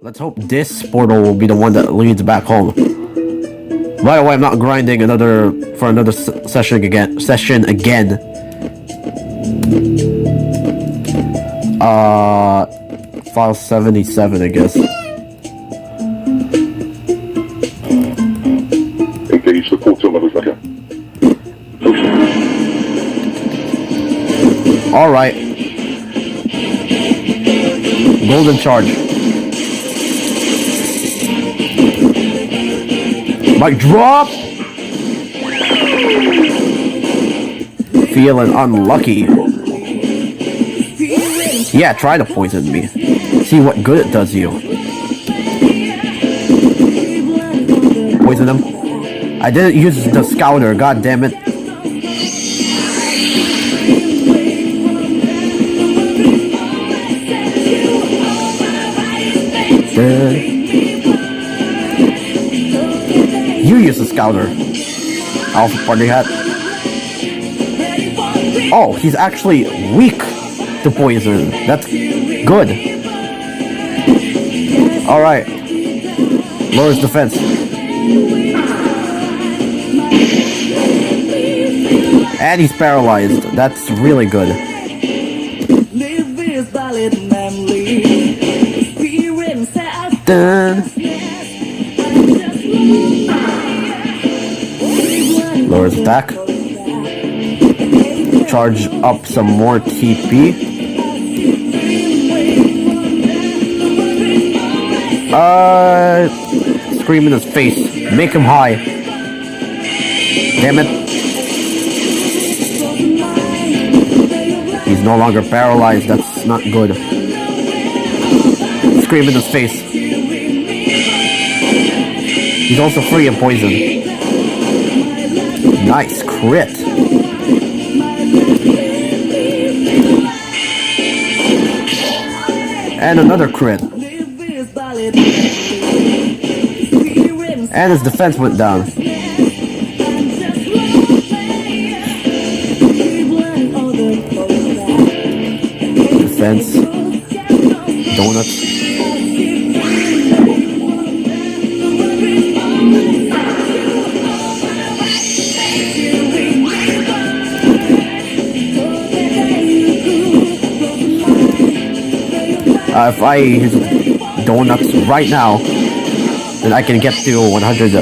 Let's hope this portal will be the one that leads back home. By the way, I'm not grinding for another session again. File 77, I guess. Engage the portal, motherfucker. Alright. Golden charge. Mic drop! Feeling unlucky. Yeah, try to poison me. See what good it does you. Poison him. I didn't use the scouter, god damn it. You use the scouter. Alpha party hat. Oh, he's actually weak to poison. That's good. Alright. Lowers defense. And he's paralyzed. That's really good. Dun. Lowers attack. Charge up some more TP. Scream in his face. Make him high. Damn it. He's no longer paralyzed. That's not good. Scream in his face. He's also free of poison. Nice crit. And another crit. And his defense went down. Defense. Donuts. If I use donuts right now, then I can get to 100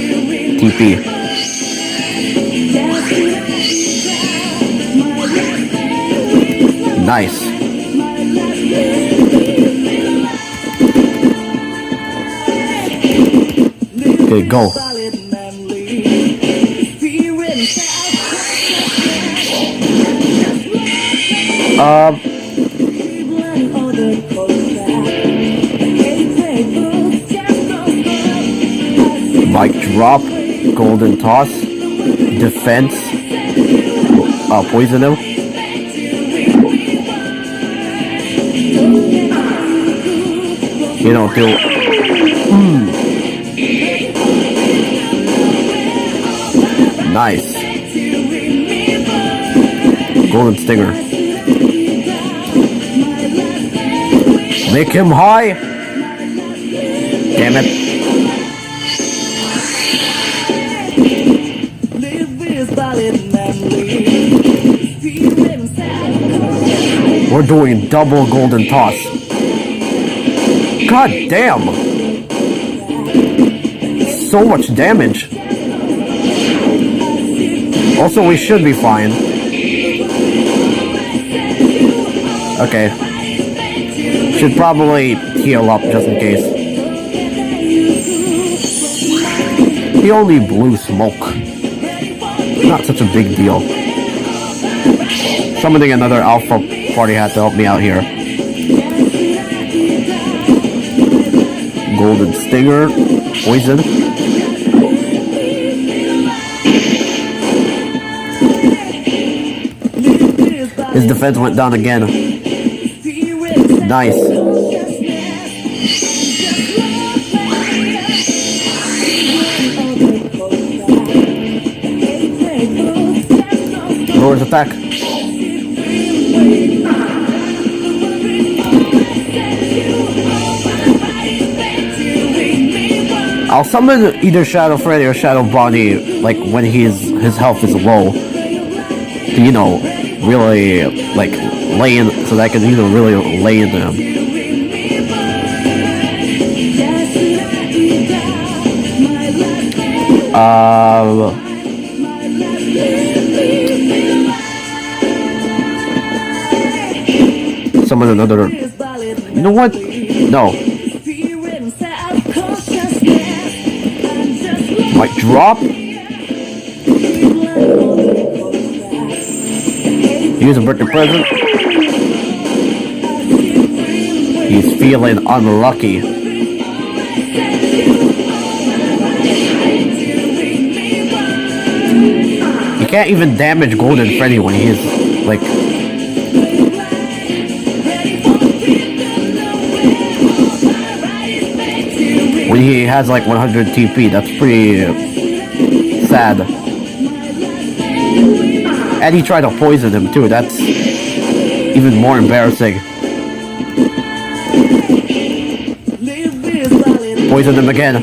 TP. Nice. Okay, go. Mic drop, golden toss, defense, poison him. You know, do. Nice. Golden stinger. Make him high. Damn it. We're doing double golden toss. God damn! So much damage. Also, we should be fine. Okay. Should probably heal up just in case. He only blew smoke. Not such a big deal. Summoning another alpha party hat to help me out here. Golden stinger. Poison. His defense went down again. Nice. Lowers attack. I'll summon either Shadow Freddy or Shadow Bonnie, like, when his health is low. To, you know, really, like, lay in, so that I can, you know, really lay into him. Summon another. You know what? No. Might drop. Use a birthday present. He's feeling unlucky. You can't even damage Golden Freddy when he's like. When he has like 100 TP, that's pretty sad. And he tried to poison him too, that's even more embarrassing. Poison him again.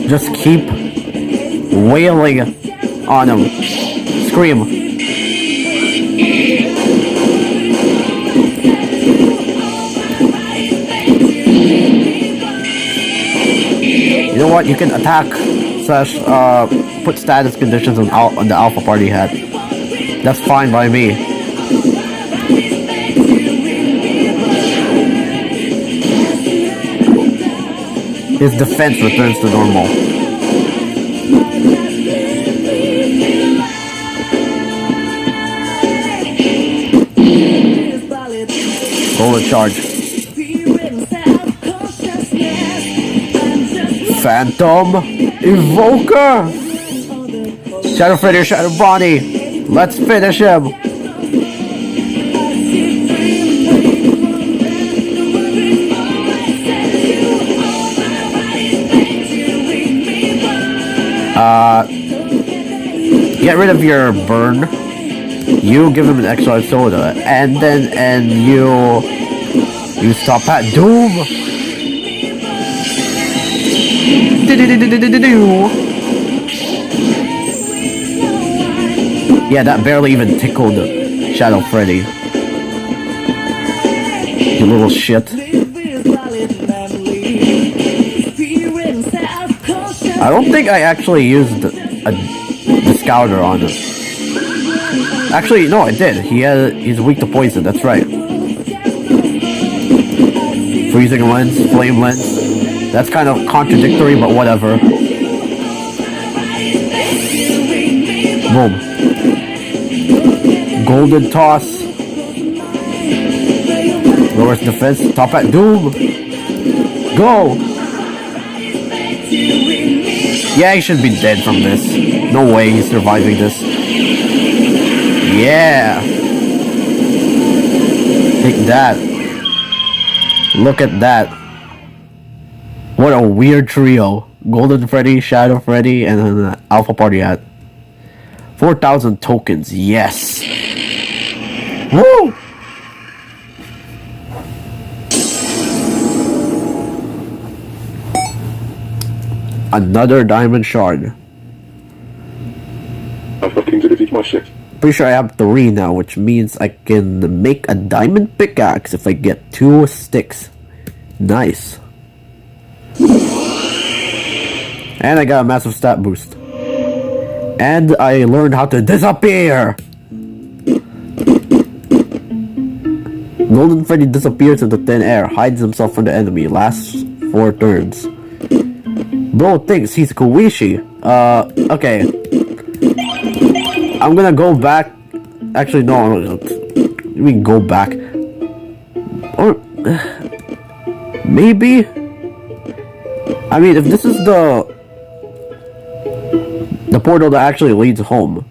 Just keep wailing on him. Scream. You know what? You can attack slash put status conditions on the Alpha Party hat. That's fine by me. His defense returns to normal. Roll a charge. Phantom Evoker! Shadow Freddy or Shadow Bonnie! Let's finish him! Get rid of your burn. You give him an extra soda, and you stop at Doom! Yeah, that barely even tickled Shadow Freddy. You little shit. I don't think I actually used the Scouter on him. Actually, no, I did. He's weak to poison, that's right. Freezing lens, flame lens. That's kind of contradictory, but whatever. Boom. Golden toss. Lowers defense. Top at Doom. Go! Yeah, he should be dead from this. No way he's surviving this. Yeah! Take that. Look at that. What a weird trio. Golden Freddy, Shadow Freddy, and an Alpha Party hat. 4,000 tokens, yes! Woo! Another diamond shard. I'm looking to defeat my ship. Pretty sure I have 3 now, which means I can make a diamond pickaxe if I get 2 sticks. Nice. And I got a massive stat boost. And I learned how to disappear! Golden Freddy disappears into thin air, hides himself from the enemy, lasts 4 turns. Bro thinks he's Koishi. Okay. I'm gonna go back. Actually, no. We can go back. Or maybe. I mean, if this is the portal that actually leads home,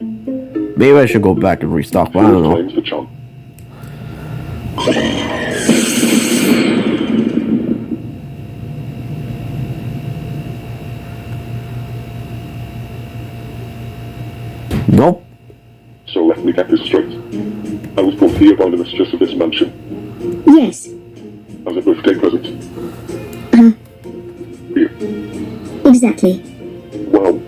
maybe I should go back and restock. But I don't know. Nope. So let me get this straight. I was brought here by the mistress of this mansion Yes. as a birthday present. Here. Exactly. Wow.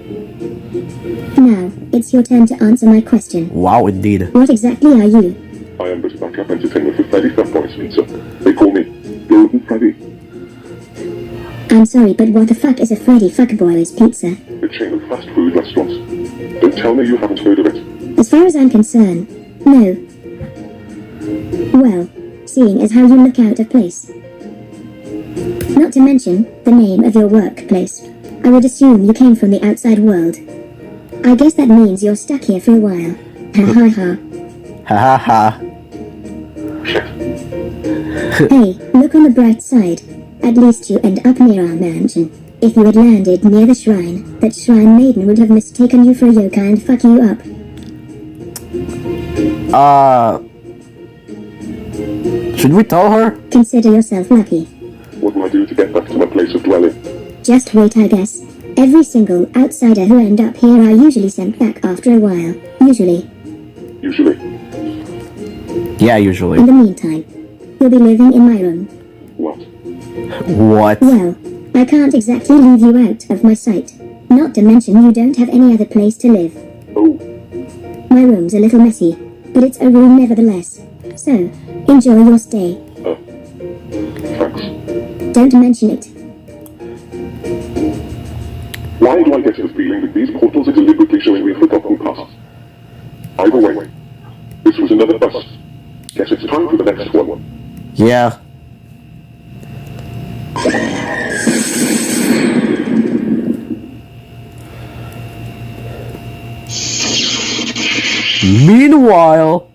Now, it's your turn to answer my question. Wow, indeed. What exactly are you? I am the backup entertainer for Freddy Fatboy's Pizza. They call me Golden Freddy. I'm sorry, but what the fuck is a Freddy Fuckboy's Pizza? A chain of fast food restaurants. Don't tell me you haven't heard of it. As far as I'm concerned, no. Well, seeing as how you look out of place. Not to mention the name of your workplace. I would assume you came from the outside world. I guess that means you're stuck here for a while. Ha ha ha. Ha ha ha. Shit. Hey, look on the bright side. At least you end up near our mansion. If you had landed near the shrine, that shrine maiden would have mistaken you for a yokai and fuck you up. Should we tell her? Consider yourself lucky. What do I do to get back to my place of dwelling? Just wait, I guess. Every single outsider who end up here are usually sent back after a while. Usually. Usually. Yeah, usually. In the meantime, you'll be living in my room. What? What? Well, I can't exactly leave you out of my sight. Not to mention you don't have any other place to live. Oh, My room's a little messy, but it's a room nevertheless. So, enjoy your stay. thanks. Don't mention it. Why do I get the feeling that these portals are deliberately showing me a forgotten past? Either way, this was another bust. Guess it's time for the next one. Yeah. Meanwhile,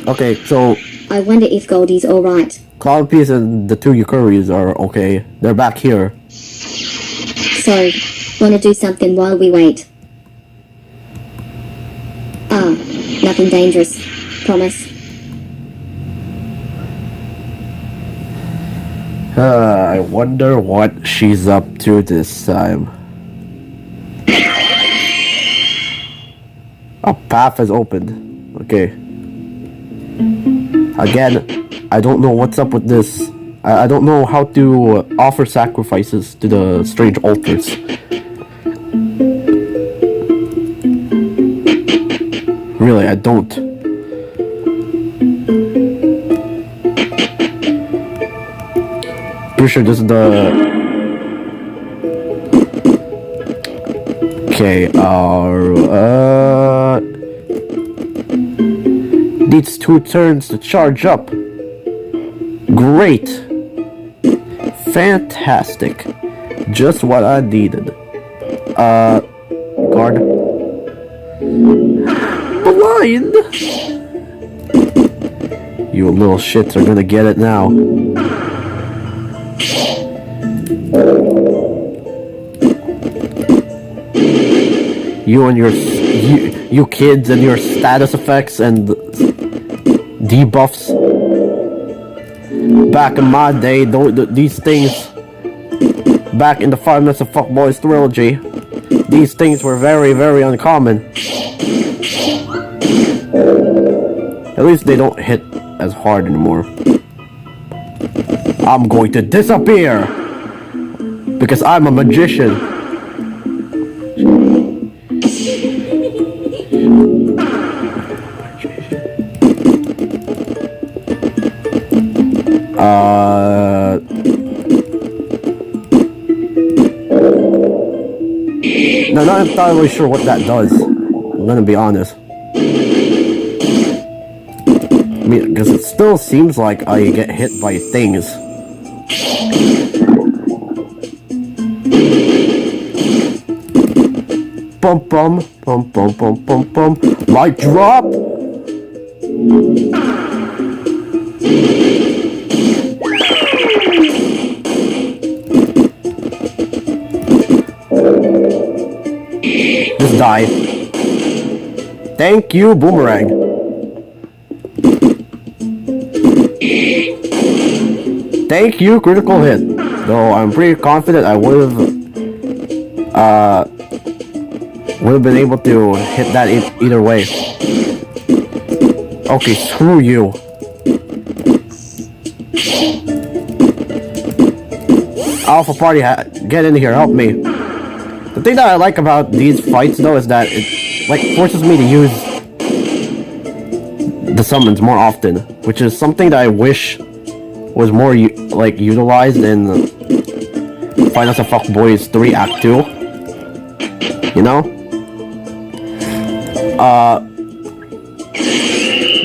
okay, so I wonder if Goldie's alright. Cloudpiece and the two Yukuris are okay. They're back here. So, wanna do something while we wait? Nothing dangerous. Promise. I wonder what she's up to this time. A path has opened. Okay. Again, I don't know what's up with this. I don't know how to offer sacrifices to the strange altars. Really, I don't. Pretty sure this is the... Okay, needs 2 turns to charge up. Great. Fantastic. Just what I needed. Guard. Blind! You little shits are gonna get it now. You and your you kids and your status effects and debuffs. Back in my day, these things. Back in the Five Minutes of Fuckboys trilogy, these things were very, very uncommon. At least they don't hit as hard anymore. I'm going to disappear because I'm a magician. No, not entirely sure what that does. I'm gonna be honest. I mean, because it still seems like I get hit by things. Bum bum bum bum bum bum bum. Light drop. Just die. Thank you, boomerang. Thank you, critical hit. Though I'm pretty confident I would have would have been able to hit that either way. Okay, screw you. Alpha Party, get in here, help me. The thing that I like about these fights though is that it like forces me to use the summons more often, which is something that I wish was more like utilized in Final Fantasy Fuck Boys 3 Act 2. You know?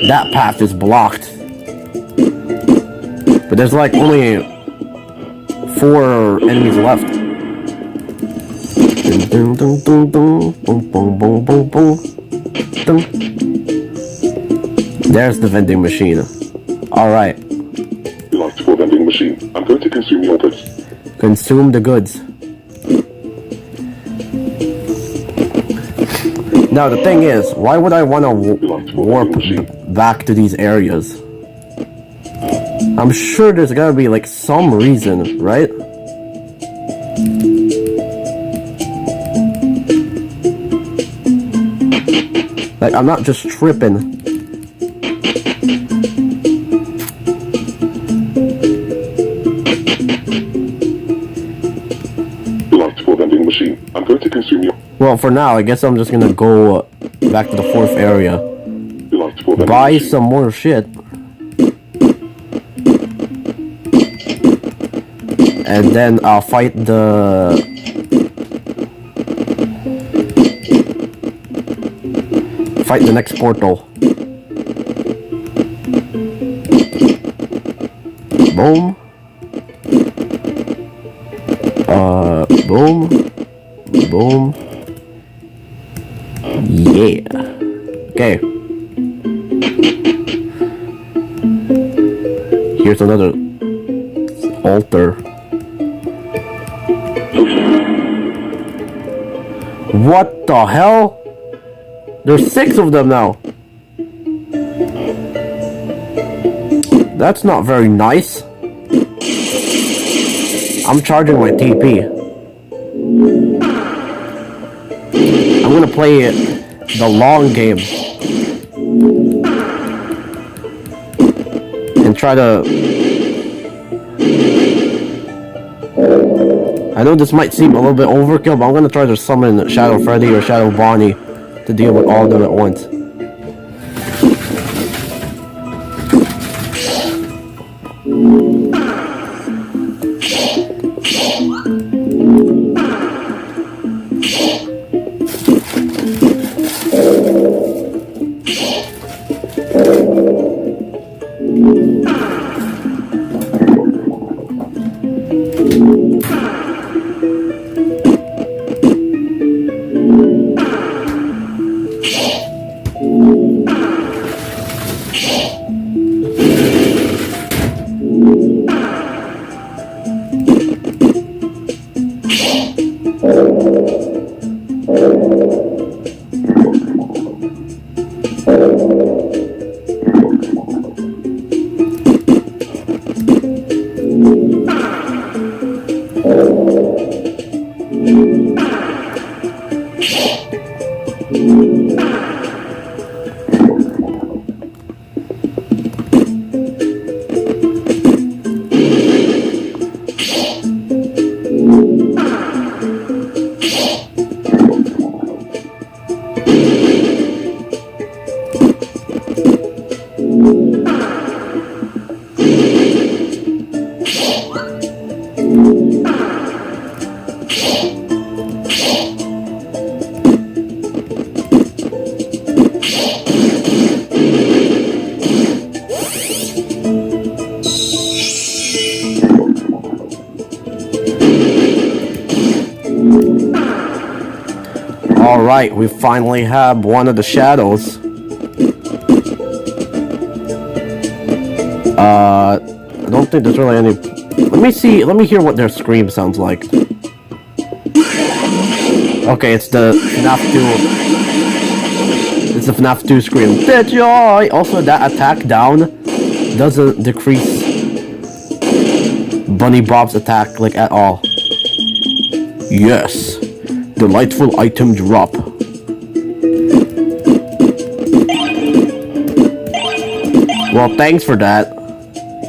That path is blocked. But there's like only 4 enemies left. There's the vending machine. Alright. Light for vending machine. I'm going to consume your goods. Consume the goods. Now the thing is, why would I want to warp back to these areas? I'm sure there's gotta be like some reason, right? Like I'm not just tripping. Light for vending machine. I'm going to consume your... Well, for now, I guess I'm just gonna go back to the 4th area. Light for vending Buy machine. some more shit. And then I'll fight the... Fight the next portal. Boom. Boom. Boom. Yeah. Okay. Here's another altar. What the hell? There's 6 of them now. That's not very nice. I'm charging my TP. I'm gonna play the long game. And try to... I know this might seem a little bit overkill, but I'm gonna try to summon Shadow Freddy or Shadow Bonnie to deal with all of them at once. Alright, we finally have one of the shadows. I don't think there's really any... let me hear what their scream sounds like. Okay, it's the FNAF 2. It's the FNAF 2 scream. Joy! Also, that attack down doesn't decrease Bunny Bob's attack, like, at all. Yes. Delightful item drop. Well, thanks for that.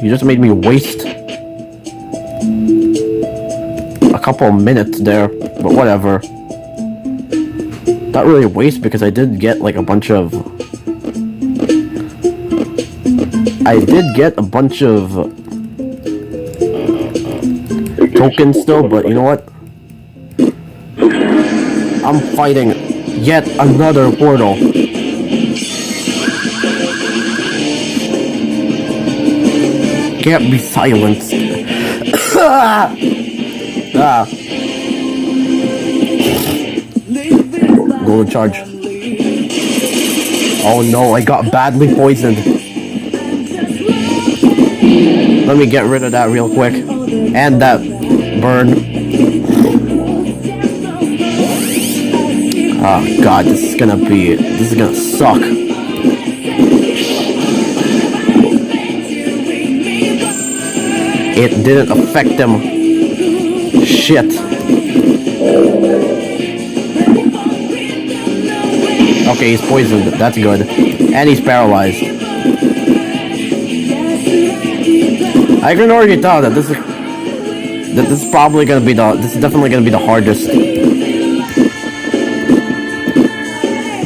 You just made me waste a couple of minutes there, but whatever. Not really a waste because I did get like a bunch of... tokens still, but you know what? I'm fighting yet another portal. Can't be silenced. Golden charge. Oh no, I got badly poisoned. Let me get rid of that real quick. And that burn. Oh god, this is gonna suck. It didn't affect them. Shit. Okay, he's poisoned. That's good. And he's paralyzed. I can already tell that this is probably gonna be this is definitely gonna be the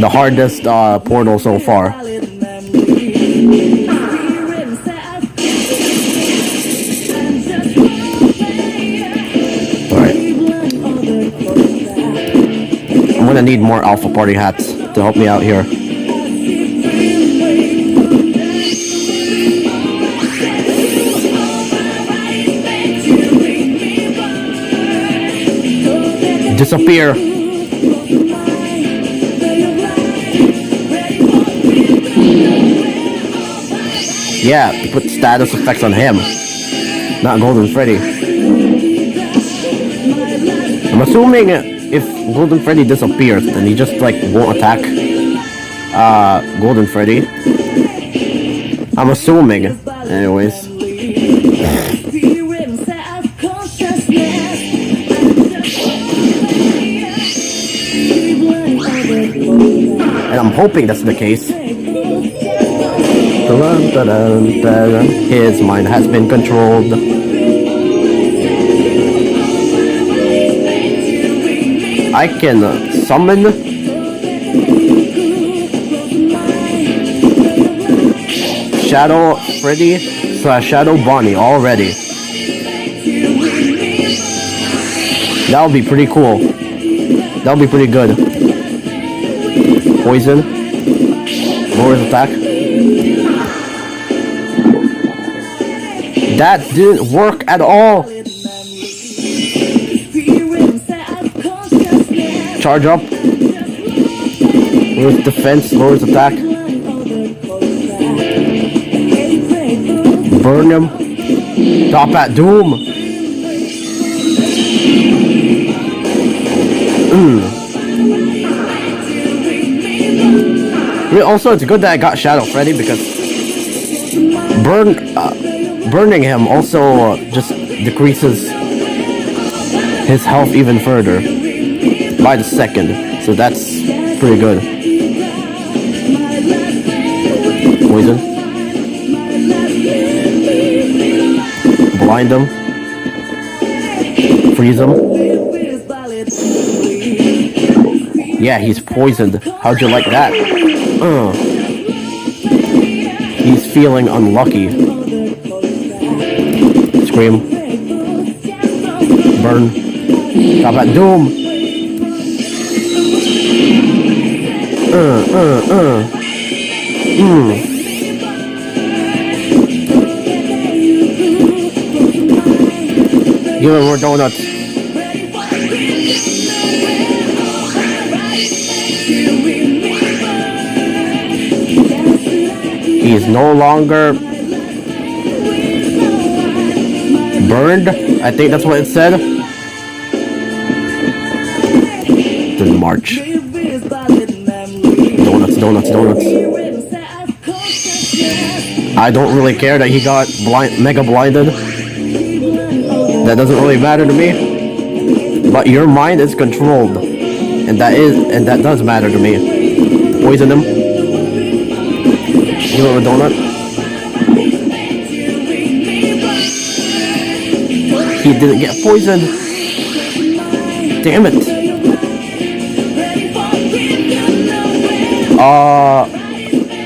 hardest portal so far. Alright. I'm gonna need more Alpha Party hats to help me out here. Disappear. Yeah, put status effects on him, not Golden Freddy. I'm assuming if Golden Freddy disappears, then he just like won't attack Golden Freddy. I'm assuming, anyways. And I'm hoping that's the case. His mind has been controlled. I can summon Shadow Freddy / Shadow Bonnie already. That would be pretty cool. That would be pretty good. Poison. Lowers attack. That didn't work at all. Charge up. Lowers defense, lowers attack. Burn him. Top at doom. Also, it's good that I got Shadow Freddy because burning him also just decreases his health even further by the second, so that's pretty good. Poison. Blind him. Freeze him. Yeah, he's poisoned. How'd you like that? He's feeling unlucky. Scream. Burn. Top at doom. Give him more donuts. He is no longer burned. I think that's what it said. Then march. Donuts, donuts, donuts. I don't really care that he got mega blinded. That doesn't really matter to me. But your mind is controlled, and that does matter to me. Poison him. Give him a donut. He didn't get poisoned. Damn it.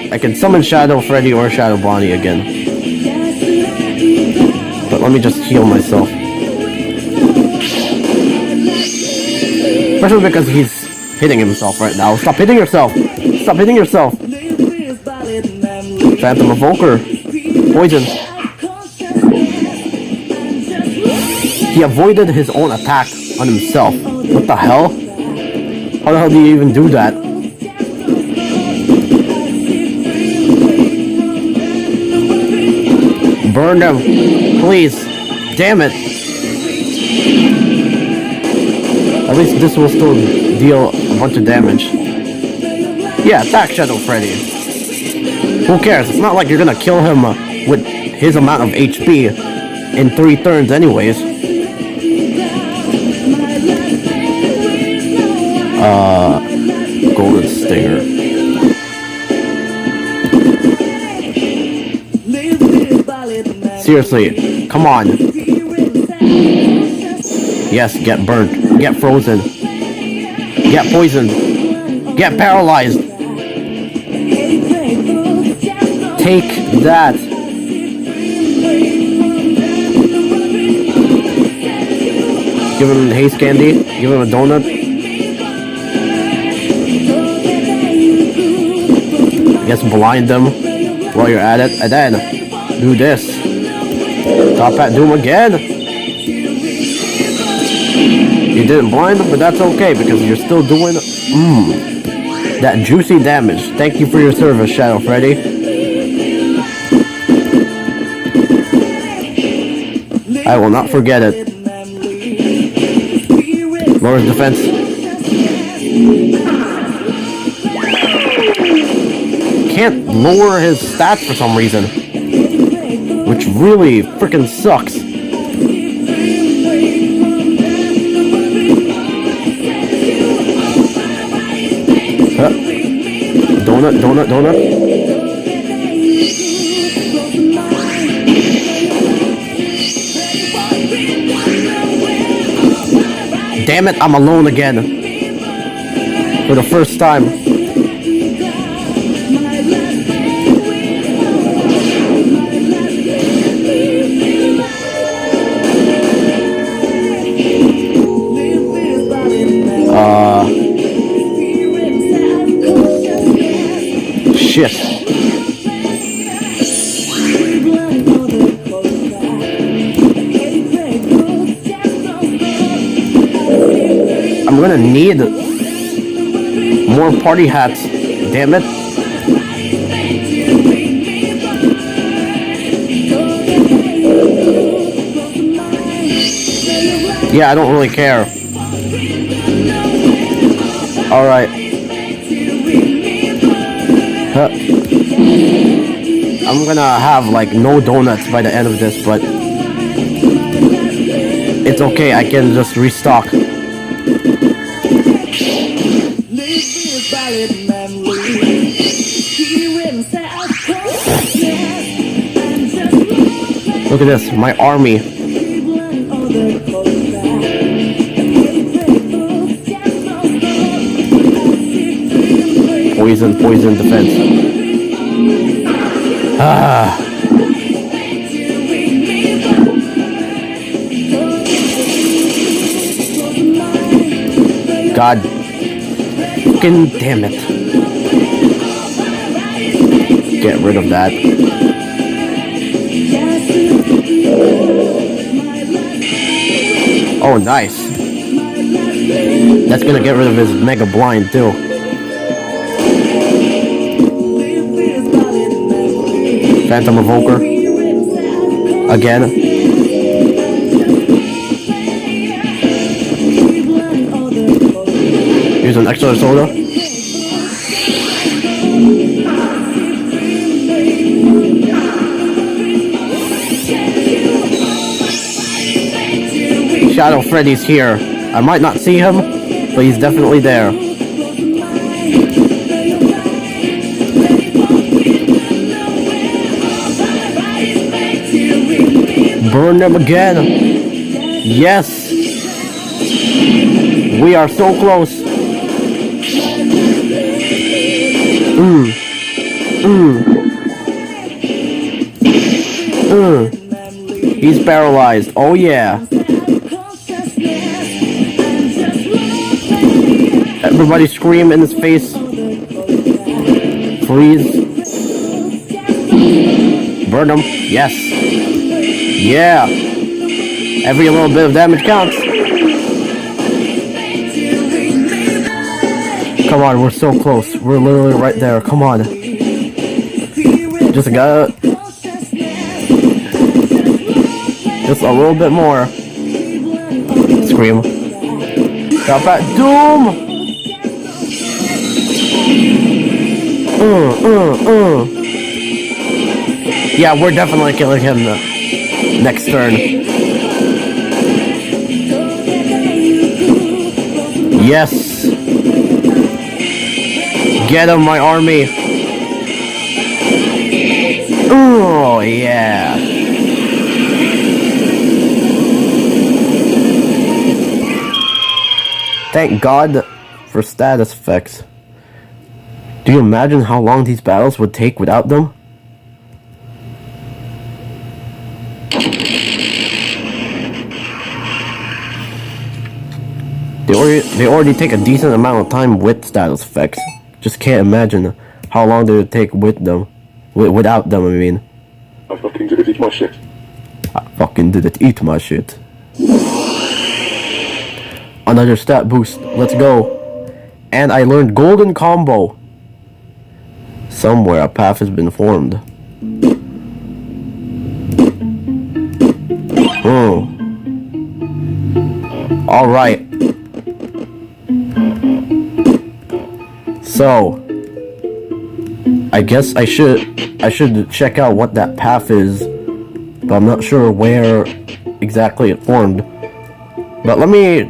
I can summon Shadow Freddy or Shadow Bonnie again. But let me just heal myself. Especially because he's hitting himself right now. Stop hitting yourself! Stop hitting yourself! Phantom Evoker. Poison. He avoided his own attack on himself. What the hell? How the hell do you even do that? Burn them, please. Damn it. At least this will still deal a bunch of damage. Yeah, attack Shadow Freddy. Who cares? It's not like you're gonna kill him with his amount of HP in 3 turns anyways. Golden Stinger. Seriously, come on. Yes, get burnt. Get frozen. Get poisoned. Get paralyzed. Take that. Give him haste candy. Give him a donut. I guess blind them while you're at it. And then do this. Top hat, do him again. You didn't blind him, but that's okay because you're still doing that juicy damage. Thank you for your service, Shadow Freddy. I will not forget it. Lower his defense. Can't lower his stats for some reason, which really freaking sucks. Donut, donut, donut. Damn it, I'm alone again. For the first time. Shit. I'm gonna need more party hats. Damn it. Yeah, I don't really care. Alright. I'm gonna have like no donuts by the end of this, but it's okay, I can just restock. Look at this, my army. Poison, poison, defense. God fucking damn it. Get rid of that. Oh, nice. That's gonna get rid of his mega blind too. Phantom Evoker. Again. Here's an extra soda. Shadow Freddy's here. I might not see him, but he's definitely there. Burn them again. Yes! We are so close! He's paralyzed. Oh yeah! Everybody scream in his face. Freeze. Burn him. Yes. Yeah. Every little bit of damage counts. Come on, we're so close. We're literally right there. Come on. Just gotta... Just a little bit more. Scream. Got that doom! Yeah, we're definitely killing him next turn. Yes! Get him, my army! Oh, yeah! Thank God for status effects. Do you imagine how long these battles would take without them? They already take a decent amount of time with status effects. Just can't imagine how long they would take with them. Without them, I mean. I fucking did it, eat my shit. I fucking did it, eat my shit. Another stat boost, let's go. And I learned golden combo. Somewhere a path has been formed. Alright. So I guess I should check out what that path is, but I'm not sure where exactly it formed. But let me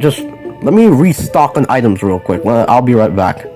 restock on items real quick. I'll be right back.